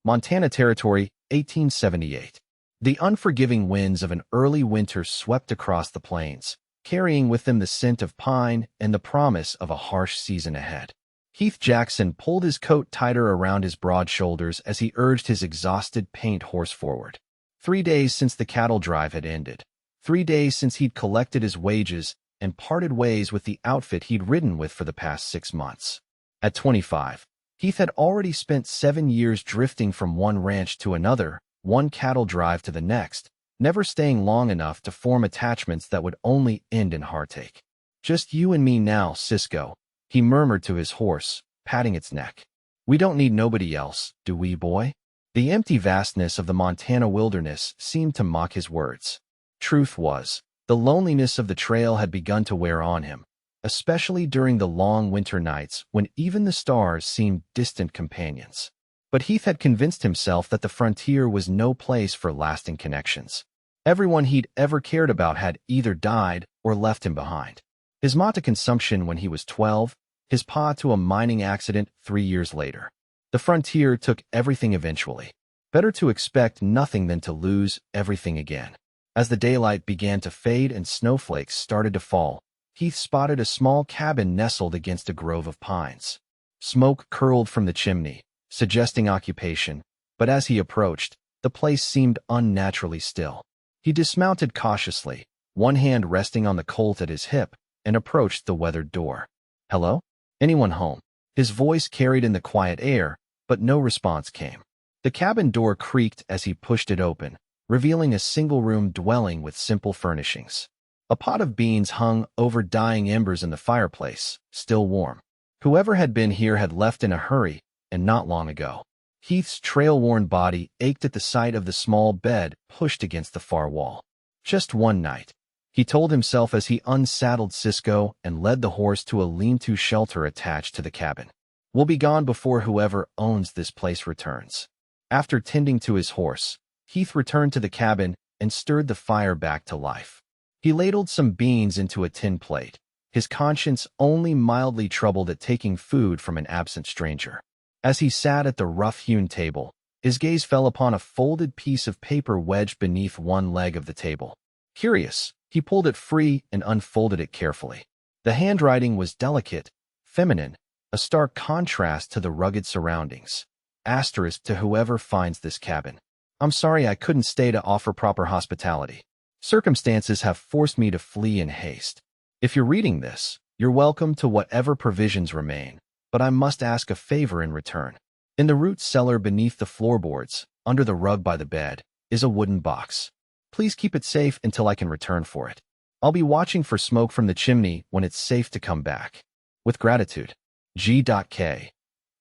Montana Territory, 1878. The unforgiving winds of an early winter swept across the plains, carrying with them the scent of pine and the promise of a harsh season ahead. Heath Jackson pulled his coat tighter around his broad shoulders as he urged his exhausted paint horse forward. 3 days since the cattle drive had ended. 3 days since he'd collected his wages and parted ways with the outfit he'd ridden with for the past 6 months. At 25, Heath had already spent 7 years drifting from one ranch to another, one cattle drive to the next, never staying long enough to form attachments that would only end in heartache. "Just you and me now, Cisco," he murmured to his horse, patting its neck. "We don't need nobody else, do we, boy?" The empty vastness of the Montana wilderness seemed to mock his words. Truth was, the loneliness of the trail had begun to wear on him, especially during the long winter nights when even the stars seemed distant companions. But Heath had convinced himself that the frontier was no place for lasting connections. Everyone he'd ever cared about had either died or left him behind. His ma to consumption when he was 12, his pa to a mining accident 3 years later. The frontier took everything eventually. Better to expect nothing than to lose everything again. As the daylight began to fade and snowflakes started to fall, Heath spotted a small cabin nestled against a grove of pines. Smoke curled from the chimney, suggesting occupation, but as he approached, the place seemed unnaturally still. He dismounted cautiously, one hand resting on the colt at his hip, and approached the weathered door. "Hello? Anyone home?" His voice carried in the quiet air, but no response came. The cabin door creaked as he pushed it open, revealing a single-room dwelling with simple furnishings. A pot of beans hung over dying embers in the fireplace, still warm. Whoever had been here had left in a hurry, and not long ago. Heath's trail-worn body ached at the sight of the small bed pushed against the far wall. Just one night, he told himself as he unsaddled Cisco and led the horse to a lean-to shelter attached to the cabin. "We'll be gone before whoever owns this place returns." After tending to his horse, Heath returned to the cabin and stirred the fire back to life. He ladled some beans into a tin plate, his conscience only mildly troubled at taking food from an absent stranger. As he sat at the rough-hewn table, his gaze fell upon a folded piece of paper wedged beneath one leg of the table. Curious, he pulled it free and unfolded it carefully. The handwriting was delicate, feminine, a stark contrast to the rugged surroundings. Asterisk to whoever finds this cabin. "I'm sorry I couldn't stay to offer proper hospitality. Circumstances have forced me to flee in haste. If you're reading this, you're welcome to whatever provisions remain, but I must ask a favor in return. In the root cellar beneath the floorboards, under the rug by the bed, is a wooden box. Please keep it safe until I can return for it. I'll be watching for smoke from the chimney when it's safe to come back. With gratitude, G.K."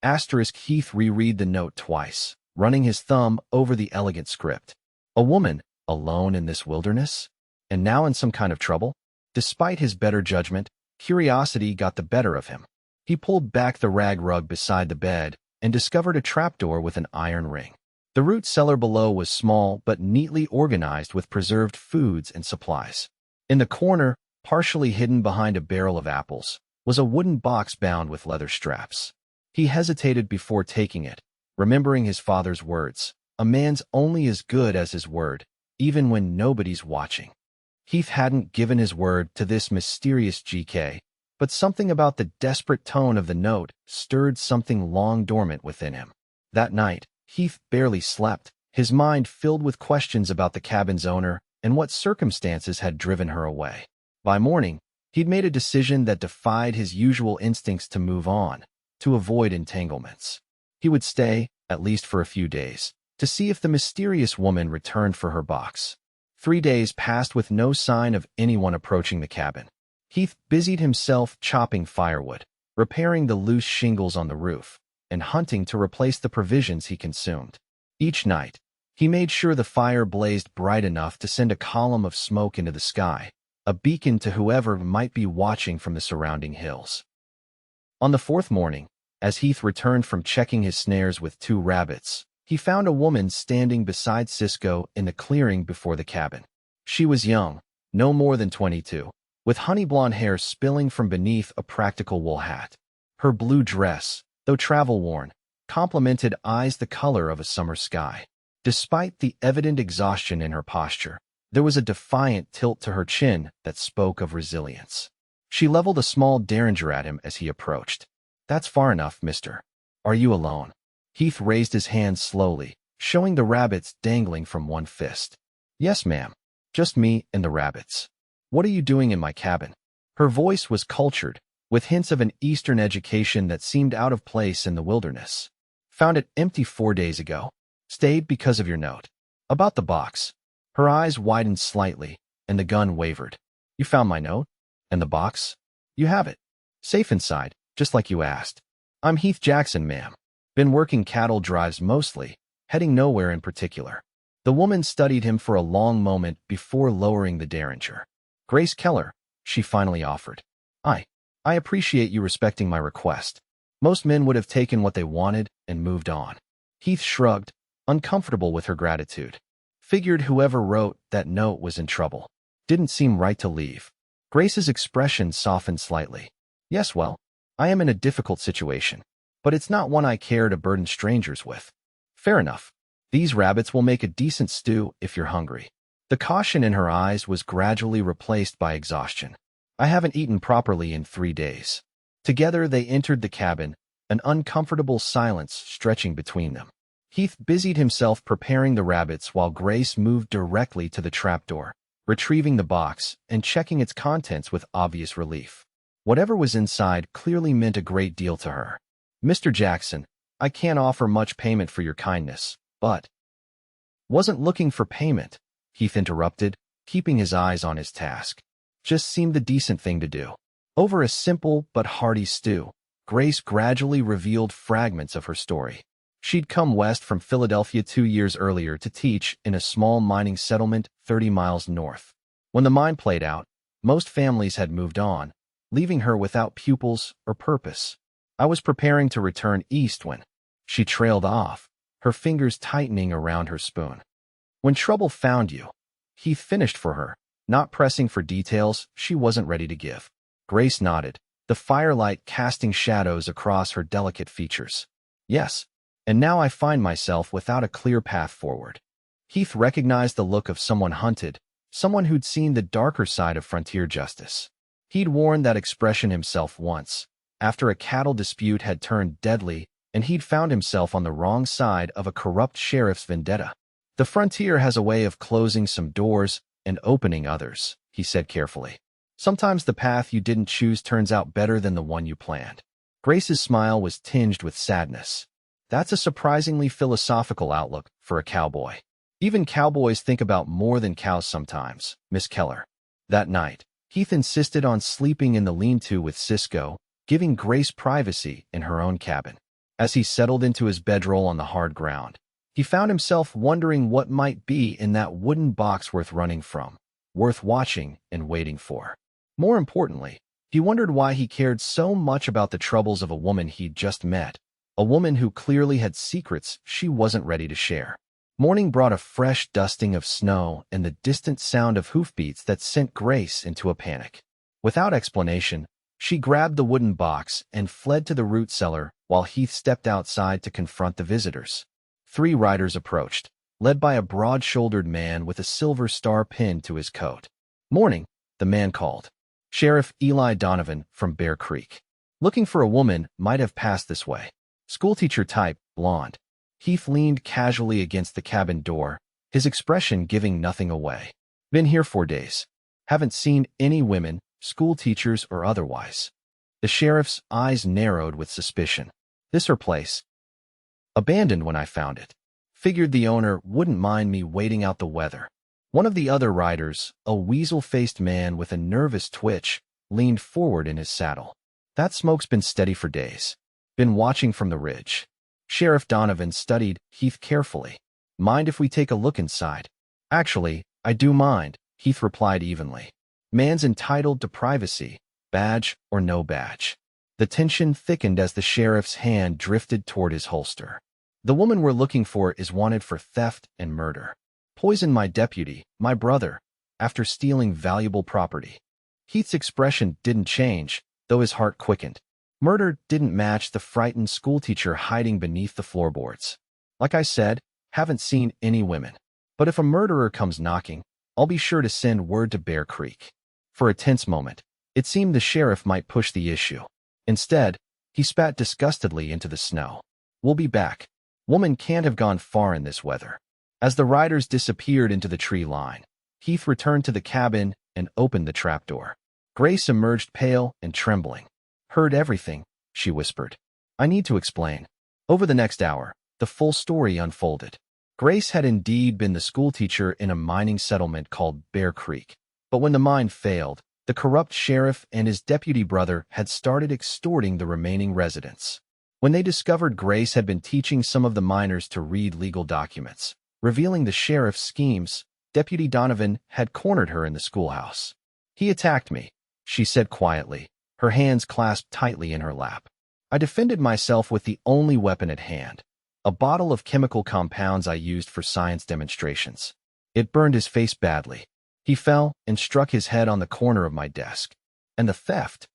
Asterisk Heath reread the note twice, running his thumb over the elegant script. A woman, alone in this wilderness? And now in some kind of trouble? Despite his better judgment, curiosity got the better of him. He pulled back the rag rug beside the bed and discovered a trapdoor with an iron ring. The root cellar below was small but neatly organized with preserved foods and supplies. In the corner, partially hidden behind a barrel of apples, was a wooden box bound with leather straps. He hesitated before taking it, remembering his father's words, "A man's only as good as his word, even when nobody's watching." Heath hadn't given his word to this mysterious GK, but something about the desperate tone of the note stirred something long dormant within him. That night, Heath barely slept, his mind filled with questions about the cabin's owner and what circumstances had driven her away. By morning, he'd made a decision that defied his usual instincts to move on, to avoid entanglements. He would stay, at least for a few days, to see if the mysterious woman returned for her box. 3 days passed with no sign of anyone approaching the cabin. Heath busied himself chopping firewood, repairing the loose shingles on the roof, and hunting to replace the provisions he consumed. Each night, he made sure the fire blazed bright enough to send a column of smoke into the sky, a beacon to whoever might be watching from the surrounding hills. On the 4th morning, as Heath returned from checking his snares with 2 rabbits, he found a woman standing beside Cisco in the clearing before the cabin. She was young, no more than 22, with honey blonde hair spilling from beneath a practical wool hat. Her blue dress, though travel-worn, complemented eyes the color of a summer sky. Despite the evident exhaustion in her posture, there was a defiant tilt to her chin that spoke of resilience. She leveled a small derringer at him as he approached. "That's far enough, mister. Are you alone?" Heath raised his hand slowly, showing the rabbits dangling from one fist. "Yes, ma'am. Just me and the rabbits. What are you doing in my cabin?" Her voice was cultured, with hints of an Eastern education that seemed out of place in the wilderness. "Found it empty 4 days ago. Stayed because of your note." "About the box." Her eyes widened slightly, and the gun wavered. "You found my note? And the box? You have it. Safe inside, just like you asked." "I'm Heath Jackson, ma'am. Been working cattle drives mostly, heading nowhere in particular." The woman studied him for a long moment before lowering the derringer. "Grace Keller," she finally offered. I appreciate you respecting my request. Most men would have taken what they wanted and moved on." Heath shrugged, uncomfortable with her gratitude. Figured whoever wrote that note was in trouble. Didn't seem right to leave. Grace's expression softened slightly. "Yes, well, I am in a difficult situation, but it's not one I care to burden strangers with." "Fair enough. These rabbits will make a decent stew if you're hungry." The caution in her eyes was gradually replaced by exhaustion. "I haven't eaten properly in 3 days." Together they entered the cabin, an uncomfortable silence stretching between them. Heath busied himself preparing the rabbits while Grace moved directly to the trapdoor, retrieving the box and checking its contents with obvious relief. Whatever was inside clearly meant a great deal to her. "Mr. Jackson, I can't offer much payment for your kindness, but—" "Wasn't looking for payment," Heath interrupted, keeping his eyes on his task. "Just seemed the decent thing to do." Over a simple but hearty stew, Grace gradually revealed fragments of her story. She'd come west from Philadelphia 2 years earlier to teach in a small mining settlement 30 miles north. When the mine played out, most families had moved on, leaving her without pupils or purpose. "I was preparing to return east when—" She trailed off, her fingers tightening around her spoon. "When trouble found you," Heath finished for her, not pressing for details she wasn't ready to give. Grace nodded, the firelight casting shadows across her delicate features. "Yes, and now I find myself without a clear path forward." Heath recognized the look of someone hunted, someone who'd seen the darker side of frontier justice. He'd worn that expression himself once, after a cattle dispute had turned deadly and he'd found himself on the wrong side of a corrupt sheriff's vendetta. "The frontier has a way of closing some doors and opening others," he said carefully. "Sometimes the path you didn't choose turns out better than the one you planned." Grace's smile was tinged with sadness. "That's a surprisingly philosophical outlook for a cowboy." "Even cowboys think about more than cows sometimes, Miss Keller." That night, Heath insisted on sleeping in the lean-to with Cisco, giving Grace privacy in her own cabin. As he settled into his bedroll on the hard ground, he found himself wondering what might be in that wooden box worth running from, worth watching and waiting for. More importantly, he wondered why he cared so much about the troubles of a woman he'd just met, a woman who clearly had secrets she wasn't ready to share. Morning brought a fresh dusting of snow and the distant sound of hoofbeats that sent Grace into a panic. Without explanation, she grabbed the wooden box and fled to the root cellar while Heath stepped outside to confront the visitors. 3 riders approached, led by a broad-shouldered man with a silver star pinned to his coat. "Morning," the man called. "Sheriff Eli Donovan from Bear Creek. Looking for a woman, might have passed this way. Schoolteacher type, blonde." Heath leaned casually against the cabin door, his expression giving nothing away. "Been here 4 days. Haven't seen any women, school teachers or otherwise." The sheriff's eyes narrowed with suspicion. "This her place. Abandoned when I found it. Figured the owner wouldn't mind me waiting out the weather." One of the other riders, a weasel-faced man with a nervous twitch, leaned forward in his saddle. "That smoke's been steady for days. Been watching from the ridge." Sheriff Donovan studied Heath carefully. "Mind if we take a look inside?" "Actually, I do mind," Heath replied evenly. "Man's entitled to privacy, badge or no badge." The tension thickened as the sheriff's hand drifted toward his holster. "The woman we're looking for is wanted for theft and murder. Poisoned my deputy, my brother, after stealing valuable property." Heath's expression didn't change, though his heart quickened. Murder didn't match the frightened schoolteacher hiding beneath the floorboards. Like I said, haven't seen any women. But if a murderer comes knocking, I'll be sure to send word to Bear Creek. For a tense moment, it seemed the sheriff might push the issue. Instead, he spat disgustedly into the snow. We'll be back. Woman can't have gone far in this weather. As the riders disappeared into the tree line, Heath returned to the cabin and opened the trapdoor. Grace emerged pale and trembling. Heard everything, she whispered. I need to explain. Over the next hour, the full story unfolded. Grace had indeed been the schoolteacher in a mining settlement called Bear Creek. But when the mine failed, the corrupt sheriff and his deputy brother had started extorting the remaining residents. When they discovered Grace had been teaching some of the miners to read legal documents, revealing the sheriff's schemes, Deputy Donovan had cornered her in the schoolhouse. He attacked me, she said quietly, her hands clasped tightly in her lap. I defended myself with the only weapon at hand, a bottle of chemical compounds I used for science demonstrations. It burned his face badly. He fell and struck his head on the corner of my desk. And the theft?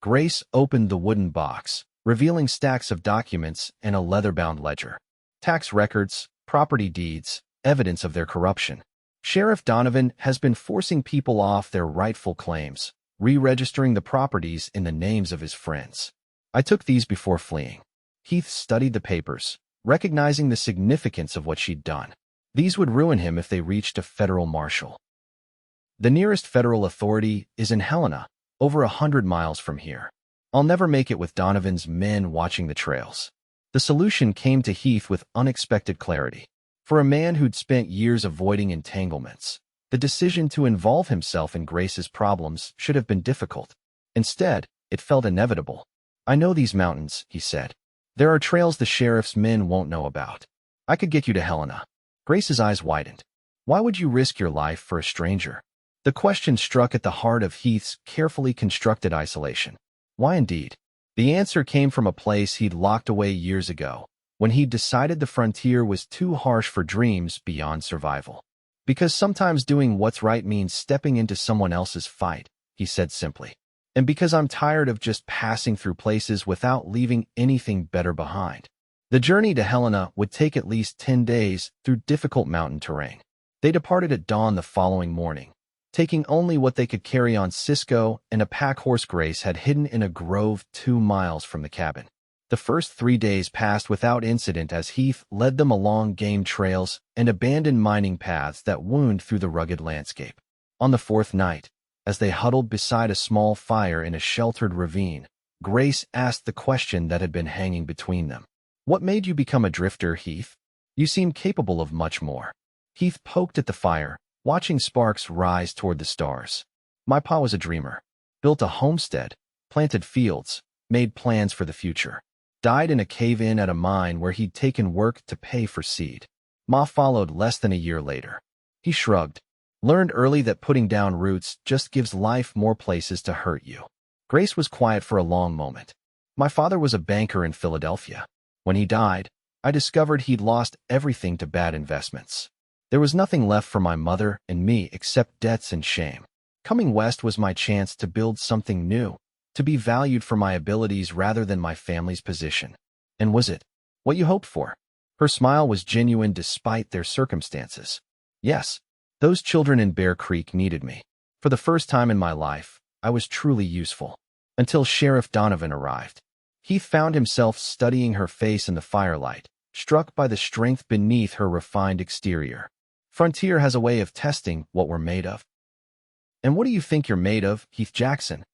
Grace opened the wooden box, revealing stacks of documents and a leather-bound ledger. Tax records, property deeds, evidence of their corruption. Sheriff Donovan has been forcing people off their rightful claims, re-registering the properties in the names of his friends. I took these before fleeing. Heath studied the papers, recognizing the significance of what she'd done. These would ruin him if they reached a federal marshal. The nearest federal authority is in Helena, over 100 miles from here. I'll never make it with Donovan's men watching the trails. The solution came to Heath with unexpected clarity. For a man who'd spent years avoiding entanglements, the decision to involve himself in Grace's problems should have been difficult. Instead, it felt inevitable. I know these mountains, he said. There are trails the sheriff's men won't know about. I could get you to Helena. Grace's eyes widened. Why would you risk your life for a stranger? The question struck at the heart of Heath's carefully constructed isolation. Why indeed? The answer came from a place he'd locked away years ago, when he'd decided the frontier was too harsh for dreams beyond survival. Because sometimes doing what's right means stepping into someone else's fight, he said simply. And because I'm tired of just passing through places without leaving anything better behind. The journey to Helena would take at least 10 days through difficult mountain terrain. They departed at dawn the following morning, taking only what they could carry on Cisco and a pack horse Grace had hidden in a grove 2 miles from the cabin. The first 3 days passed without incident as Heath led them along game trails and abandoned mining paths that wound through the rugged landscape. On the 4th night, as they huddled beside a small fire in a sheltered ravine, Grace asked the question that had been hanging between them. What made you become a drifter, Heath? You seem capable of much more. Heath poked at the fire, watching sparks rise toward the stars. My pa was a dreamer. Built a homestead, planted fields, made plans for the future. Died in a cave-in at a mine where he'd taken work to pay for seed. Ma followed less than a year later. He shrugged. Learned early that putting down roots just gives life more places to hurt you. Grace was quiet for a long moment. My father was a banker in Philadelphia. When he died, I discovered he'd lost everything to bad investments. There was nothing left for my mother and me except debts and shame. Coming west was my chance to build something new, to be valued for my abilities rather than my family's position. And was it what you hoped for? Her smile was genuine despite their circumstances. Yes, those children in Bear Creek needed me. For the first time in my life, I was truly useful. Until Sheriff Donovan arrived. Heath found himself studying her face in the firelight, struck by the strength beneath her refined exterior. Frontier has a way of testing what we're made of. And what do you think you're made of, Heath Jackson?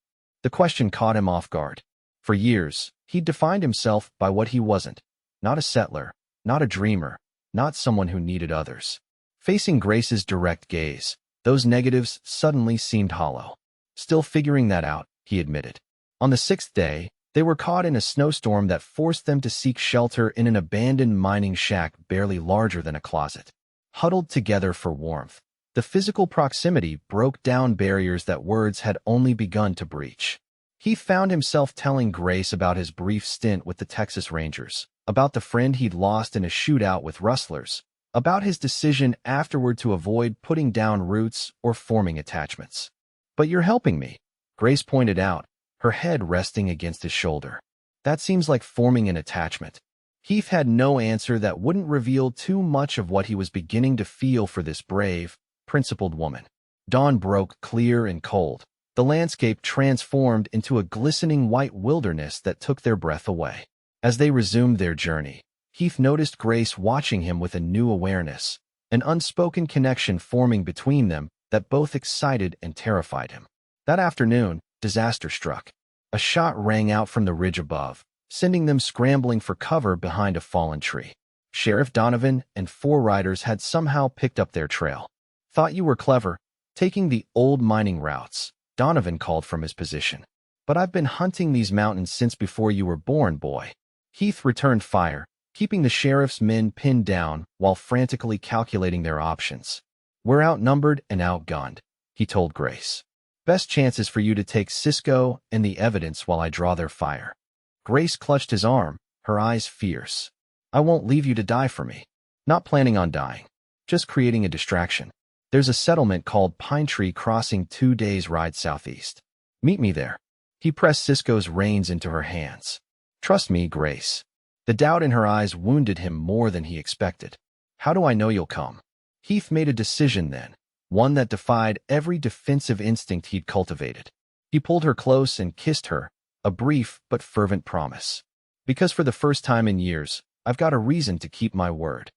The question caught him off guard. For years, he'd defined himself by what he wasn't. Not a settler, not a dreamer, not someone who needed others. Facing Grace's direct gaze, those negatives suddenly seemed hollow. Still figuring that out, he admitted. On the 6th day, they were caught in a snowstorm that forced them to seek shelter in an abandoned mining shack barely larger than a closet. Huddled together for warmth, the physical proximity broke down barriers that words had only begun to breach. He found himself telling Grace about his brief stint with the Texas Rangers, about the friend he'd lost in a shootout with rustlers, about his decision afterward to avoid putting down roots or forming attachments. But you're helping me, Grace pointed out, her head resting against his shoulder. That seems like forming an attachment. Heath had no answer that wouldn't reveal too much of what he was beginning to feel for this brave, principled woman. Dawn broke clear and cold. The landscape transformed into a glistening white wilderness that took their breath away. As they resumed their journey, Heath noticed Grace watching him with a new awareness, an unspoken connection forming between them that both excited and terrified him. That afternoon, disaster struck. A shot rang out from the ridge above, sending them scrambling for cover behind a fallen tree. Sheriff Donovan and 4 riders had somehow picked up their trail. "Thought you were clever, taking the old mining routes," Donovan called from his position. "But I've been hunting these mountains since before you were born, boy." Heath returned fire, keeping the sheriff's men pinned down while frantically calculating their options. "We're outnumbered and outgunned," he told Grace. "Best chance is for you to take Cisco and the evidence while I draw their fire." Grace clutched his arm, her eyes fierce. "I won't leave you to die for me. Not planning on dying. Just creating a distraction. There's a settlement called Pine Tree Crossing 2 days' ride southeast. Meet me there." He pressed Cisco's reins into her hands. "Trust me, Grace." The doubt in her eyes wounded him more than he expected. "How do I know you'll come?" Heath made a decision then, one that defied every defensive instinct he'd cultivated. He pulled her close and kissed her, a brief but fervent promise. "Because for the first time in years, I've got a reason to keep my word."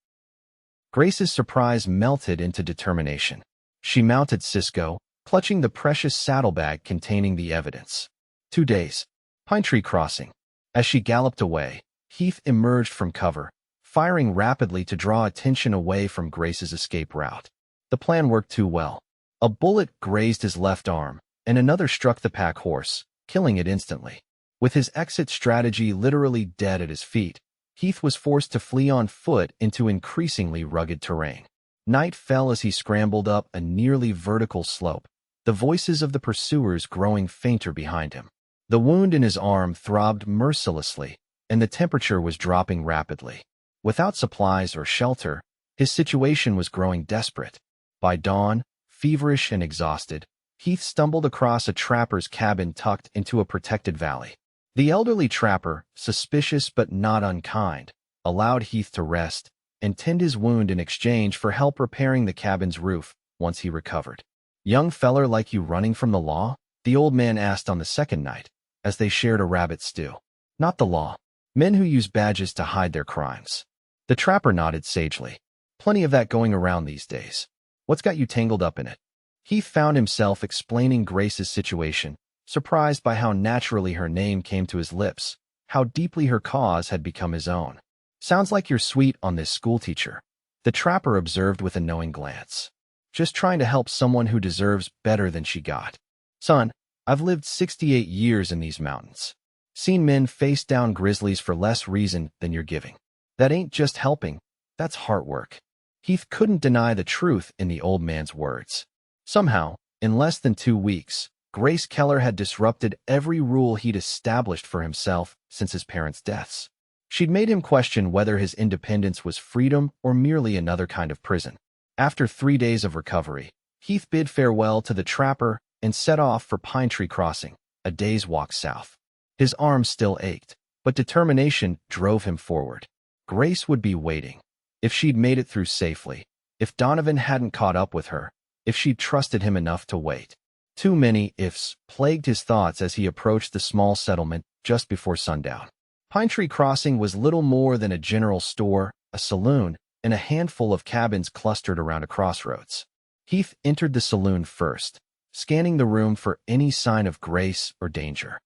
Grace's surprise melted into determination. She mounted Cisco, clutching the precious saddlebag containing the evidence. 2 days. Pine Tree Crossing. As she galloped away, Heath emerged from cover, firing rapidly to draw attention away from Grace's escape route. The plan worked too well. A bullet grazed his left arm, and another struck the pack horse, killing it instantly. With his exit strategy literally dead at his feet, Heath was forced to flee on foot into increasingly rugged terrain. Night fell as he scrambled up a nearly vertical slope, the voices of the pursuers growing fainter behind him. The wound in his arm throbbed mercilessly, and the temperature was dropping rapidly. Without supplies or shelter, his situation was growing desperate. By dawn, feverish and exhausted, Heath stumbled across a trapper's cabin tucked into a protected valley. The elderly trapper, suspicious but not unkind, allowed Heath to rest and tend his wound in exchange for help repairing the cabin's roof once he recovered. "Young feller like you running from the law?" the old man asked on the second night, as they shared a rabbit stew. "Not the law. Men who use badges to hide their crimes." The trapper nodded sagely. "Plenty of that going around these days. What's got you tangled up in it?" Heath found himself explaining Grace's situation, surprised by how naturally her name came to his lips, how deeply her cause had become his own. "Sounds like you're sweet on this schoolteacher," the trapper observed with a knowing glance. "Just trying to help someone who deserves better than she got. Son, I've lived 68 years in these mountains. Seen men face down grizzlies for less reason than you're giving. That ain't just helping, that's heart work." Heath couldn't deny the truth in the old man's words. Somehow, in less than 2 weeks, Grace Keller had disrupted every rule he'd established for himself since his parents' deaths. She'd made him question whether his independence was freedom or merely another kind of prison. After 3 days of recovery, Heath bid farewell to the trapper and set off for Pine Tree Crossing, a day's walk south. His arm still ached, but determination drove him forward. Grace would be waiting. If she'd made it through safely, if Donovan hadn't caught up with her, if she'd trusted him enough to wait. Too many ifs plagued his thoughts as he approached the small settlement just before sundown. Pine Tree Crossing was little more than a general store, a saloon, and a handful of cabins clustered around a crossroads. Heath entered the saloon first, scanning the room for any sign of Grace or danger.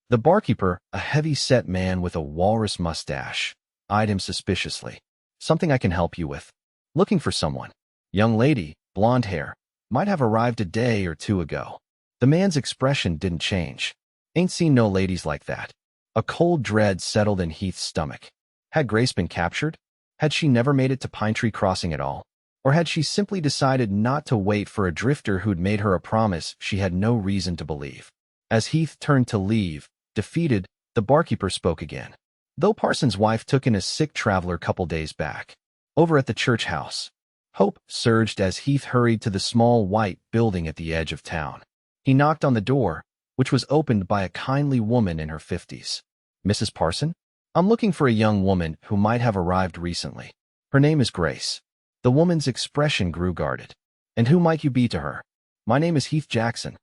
The barkeeper, a heavy-set man with a walrus mustache, eyed him suspiciously. "Something I can help you with?" "Looking for someone. Young lady, blonde hair. Might have arrived a day or 2 ago." The man's expression didn't change. "Ain't seen no ladies like that." A cold dread settled in Heath's stomach. Had Grace been captured? Had she never made it to Pine Tree Crossing at all? Or had she simply decided not to wait for a drifter who'd made her a promise she had no reason to believe? As Heath turned to leave, defeated, the barkeeper spoke again. "Though Parsons' wife took in a sick traveler couple days back. Over at the church house." Hope surged as Heath hurried to the small white building at the edge of town. He knocked on the door, which was opened by a kindly woman in her 50s. Mrs. Parson? I'm looking for a young woman who might have arrived recently. Her name is Grace. The woman's expression grew guarded. And who might you be to her? My name is Heath Jackson.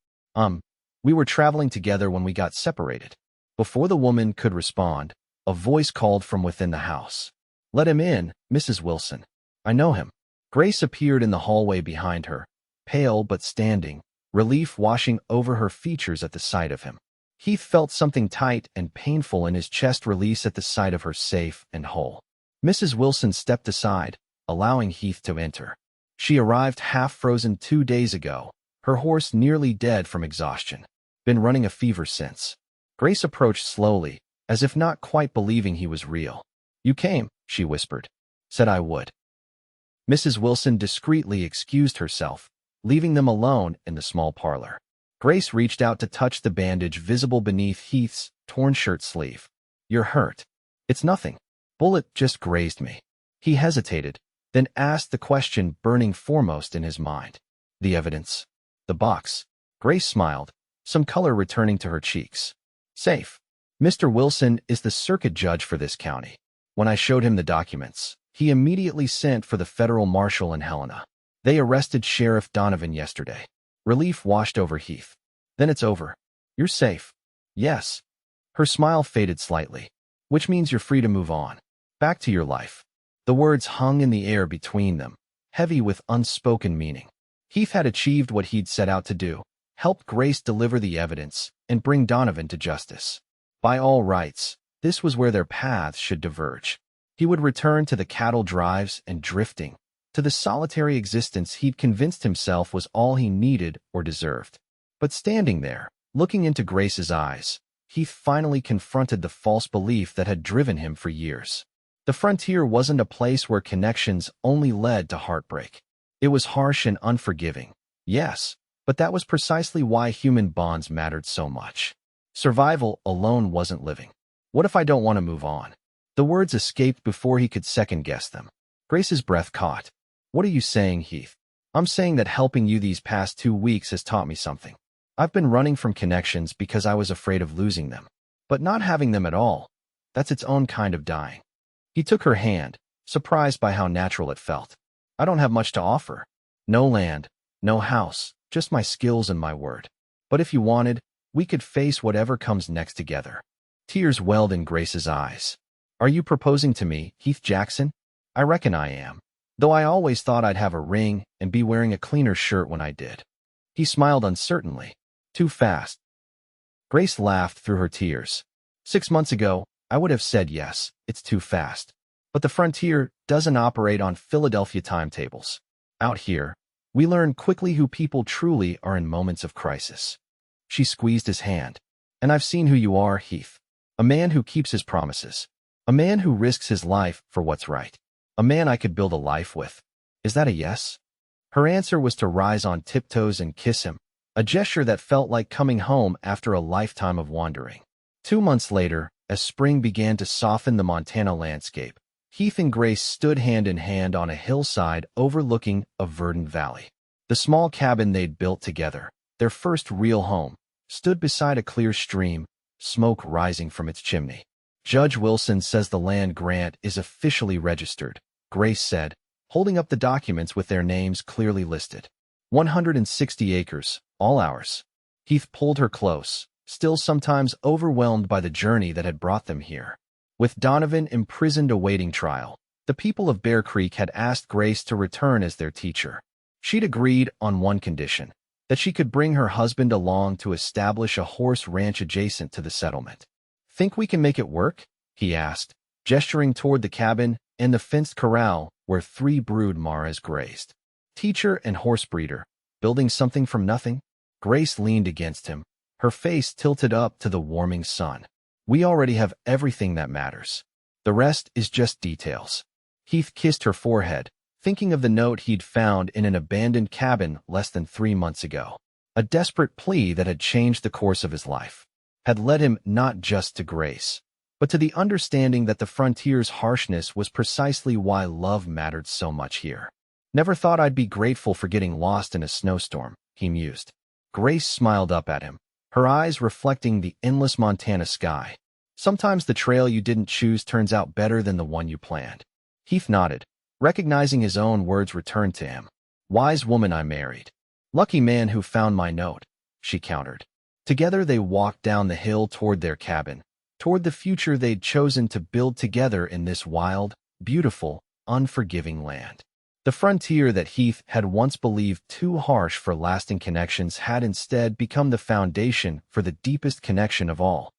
We were traveling together when we got separated. Before the woman could respond, a voice called from within the house. Let him in, Mrs. Wilson. I know him. Grace appeared in the hallway behind her, pale but standing, relief washing over her features at the sight of him. Heath felt something tight and painful in his chest release at the sight of her safe and whole. Mrs. Wilson stepped aside, allowing Heath to enter. She arrived half-frozen 2 days ago, her horse nearly dead from exhaustion. Been running a fever since. Grace approached slowly, as if not quite believing he was real. You came, she whispered. Said I would. Mrs. Wilson discreetly excused herself, leaving them alone in the small parlor. Grace reached out to touch the bandage visible beneath Heath's torn shirt sleeve. You're hurt. It's nothing. Bullet just grazed me. He hesitated, then asked the question burning foremost in his mind. The evidence. The box. Grace smiled, some color returning to her cheeks. Safe. Mr. Wilson is the circuit judge for this county. When I showed him the documents, he immediately sent for the federal marshal in Helena. They arrested Sheriff Donovan yesterday. Relief washed over Heath. Then it's over. You're safe. Yes. Her smile faded slightly, which means you're free to move on. Back to your life. The words hung in the air between them, heavy with unspoken meaning. Heath had achieved what he'd set out to do, helped Grace deliver the evidence, and bring Donovan to justice. By all rights, this was where their paths should diverge. He would return to the cattle drives and drifting, to the solitary existence he'd convinced himself was all he needed or deserved. But standing there, looking into Grace's eyes, Heath finally confronted the false belief that had driven him for years. The frontier wasn't a place where connections only led to heartbreak. It was harsh and unforgiving, yes, but that was precisely why human bonds mattered so much. Survival alone wasn't living. What if I don't want to move on? The words escaped before he could second-guess them. Grace's breath caught. What are you saying, Heath? I'm saying that helping you these past 2 weeks has taught me something. I've been running from connections because I was afraid of losing them. But not having them at all, that's its own kind of dying. He took her hand, surprised by how natural it felt. I don't have much to offer. No land, no house, just my skills and my word. But if you wanted, we could face whatever comes next together. Tears welled in Grace's eyes. Are you proposing to me, Heath Jackson? I reckon I am. Though I always thought I'd have a ring and be wearing a cleaner shirt when I did. He smiled uncertainly. Too fast. Grace laughed through her tears. 6 months ago, I would have said yes, it's too fast. But the frontier doesn't operate on Philadelphia timetables. Out here, we learn quickly who people truly are in moments of crisis. She squeezed his hand. And I've seen who you are, Heath. A man who keeps his promises. A man who risks his life for what's right. A man I could build a life with. Is that a yes? Her answer was to rise on tiptoes and kiss him, a gesture that felt like coming home after a lifetime of wandering. 2 months later, as spring began to soften the Montana landscape, Heath and Grace stood hand in hand on a hillside overlooking a verdant valley. The small cabin they'd built together, their first real home, stood beside a clear stream, smoke rising from its chimney. Judge Wilson says the land grant is officially registered, Grace said, holding up the documents with their names clearly listed. 160 acres, all ours. Heath pulled her close, still sometimes overwhelmed by the journey that had brought them here. With Donovan imprisoned awaiting trial, the people of Bear Creek had asked Grace to return as their teacher. She'd agreed on one condition, that she could bring her husband along to establish a horse ranch adjacent to the settlement. Think we can make it work? He asked, gesturing toward the cabin and the fenced corral where 3 brood maras grazed. Teacher and horse breeder, building something from nothing? Grace leaned against him, her face tilted up to the warming sun. We already have everything that matters. The rest is just details. Heath kissed her forehead, thinking of the note he'd found in an abandoned cabin less than 3 months ago. A desperate plea that had changed the course of his life. Had led him not just to Grace, but to the understanding that the frontier's harshness was precisely why love mattered so much here. Never thought I'd be grateful for getting lost in a snowstorm, he mused. Grace smiled up at him, her eyes reflecting the endless Montana sky. Sometimes the trail you didn't choose turns out better than the one you planned. Heath nodded, recognizing his own words returned to him. Wise woman I married. Lucky man who found my note, she countered. Together they walked down the hill toward their cabin, toward the future they'd chosen to build together in this wild, beautiful, unforgiving land. The frontier that Heath had once believed too harsh for lasting connections had instead become the foundation for the deepest connection of all,